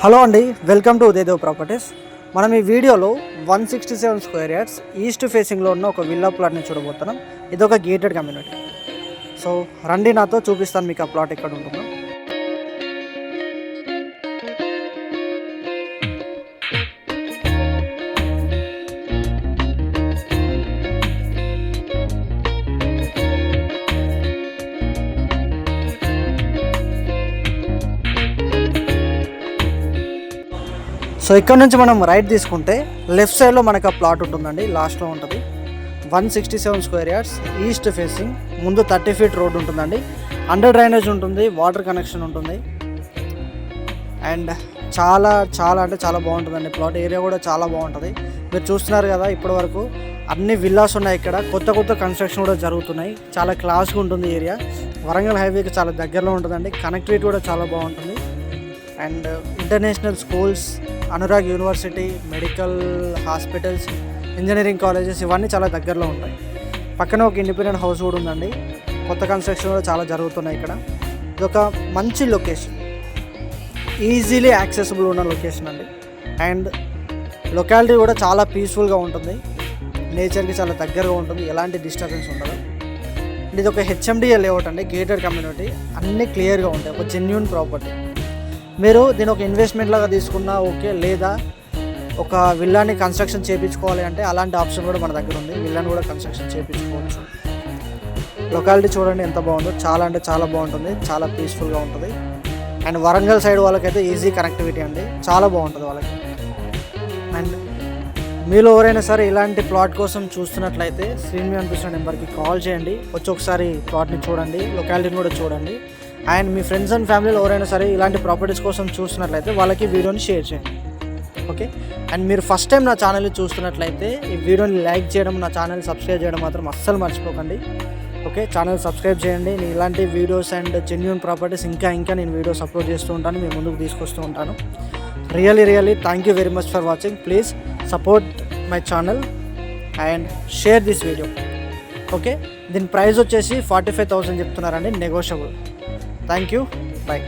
Hello అండి, welcome to ఉదయదేవ్ properties. మనం ఈ వీడియోలో 167 స్క్వేర్ యార్డ్స్ ఈస్ట్ ఫేసింగ్లో ఉన్న ఒక విల్లా ప్లాట్ని చూడబోతున్నాం. ఇది ఒక గేటెడ్ కమ్యూనిటీ. సో రండి, నాతో చూపిస్తాను మీకు ఆ ప్లాట్ ఎక్కడ ఉంటుందో. సో ఇక్కడ నుంచి మనం రైట్ తీసుకుంటే లెఫ్ట్ సైడ్లో మనకు ఆ ప్లాట్ ఉంటుందండి, లాస్ట్లో ఉంటుంది. 167 స్క్వేర్ యార్డ్స్ ఈస్ట్ ఫేసింగ్. ముందు 30 ఫీట్ రోడ్ ఉంటుందండి, అండర్ డ్రైనేజ్ ఉంటుంది, వాటర్ కనెక్షన్ ఉంటుంది. అండ్ చాలా చాలా అంటే చాలా బాగుంటుందండి ప్లాట్. ఏరియా కూడా చాలా బాగుంటుంది. మీరు చూస్తున్నారు కదా, ఇప్పటి వరకు అన్ని విల్లాస్ ఉన్నాయి. ఇక్కడ కొత్త కన్స్ట్రక్షన్ కూడా జరుగుతున్నాయి. చాలా క్లాస్గా ఉంటుంది ఏరియా. వరంగల్ హైవేకి చాలా దగ్గరలో ఉంటుందండి. కనెక్టివిటీ కూడా చాలా బాగుంటుంది. And international schools, Anurag university, medical hospitals, engineering colleges ఇవన్నీ చాలా దగ్గరలో ఉంటాయి. పక్కన ఒక ఇండిపెండెంట్ హౌస్ కూడా ఉందండి. కొత్త కన్స్ట్రక్షన్ కూడా చాలా జరుగుతున్నాయి ఇక్కడ. ఇది ఒక మంచి లొకేషన్, ఈజీలీ యాక్సెసిబుల్ ఉన్న లొకేషన్ అండి. అండ్ లొకాలిటీ కూడా చాలా పీస్ఫుల్గా ఉంటుంది, నేచర్కి చాలా దగ్గరగా ఉంటుంది, ఎలాంటి డిస్టర్బెన్స్ ఉండదు. ఇది ఒక హెచ్ఎండిఏ లేఅవుట్ అండి, గేటెడ్ కమ్యూనిటీ. అన్నీ క్లియర్గా ఉంటాయి, ఒక జెన్యూన్ ప్రాపర్టీ. మీరు దీని ఒక ఇన్వెస్ట్మెంట్ లాగా తీసుకున్నా ఓకే, లేదా ఒక విల్లాని కన్స్ట్రక్షన్ చేయించుకోవాలి అంటే అలాంటి ఆప్షన్ కూడా మన దగ్గర ఉంది. విల్లాని కూడా కన్స్ట్రక్షన్ చేయించుకోవచ్చు. లొకాలిటీ చూడండి ఎంత బాగుందో, చాలా అంటే చాలా బాగుంటుంది, చాలా పీస్ఫుల్గా ఉంటుంది. అండ్ వరంగల్ సైడ్ వాళ్ళకైతే ఈజీ కనెక్టివిటీ అండి, చాలా బాగుంటుంది వాళ్ళకి. అండ్ మీలో ఎవరైనా సరే ఇలాంటి ప్లాట్ కోసం చూస్తున్నట్లయితే స్క్రీన్ మీద అనిపిస్తున్న నెంబర్కి కాల్ చేయండి. వచ్చి ఒకసారి ప్లాట్ని చూడండి, లొకాలిటీని కూడా చూడండి. అండ్ మీ ఫ్రెండ్స్ అండ్ ఫ్యామిలీలో ఎవరైనా సరే ఇలాంటి ప్రాపర్టీస్ కోసం చూస్తున్నట్లయితే వాళ్ళకి వీడియోని షేర్ చేయండి, ఓకే. అండ్ మీరు ఫస్ట్ టైం నా ఛానల్ని చూస్తున్నట్లయితే ఈ వీడియోని లైక్ చేయడం, నా ఛానల్ సబ్స్క్రైబ్ చేయడం మాత్రం అస్సలు మర్చిపోకండి, ఓకే. ఛానల్ సబ్స్క్రైబ్ చేయండి. నేను ఇలాంటి వీడియోస్ అండ్ జెన్యూన్ ప్రాపర్టీస్ ఇంకా నేను వీడియోస్ అప్లోడ్ చేస్తూ ఉంటాను, మీ ముందుకు తీసుకొస్తూ ఉంటాను. Really thank you very much for watching. Please support my channel and share this video, okay. దీని ప్రైస్ వచ్చేసి 45,000 చెప్తున్నారండి, నెగోషియబుల్. Thank you. Bye.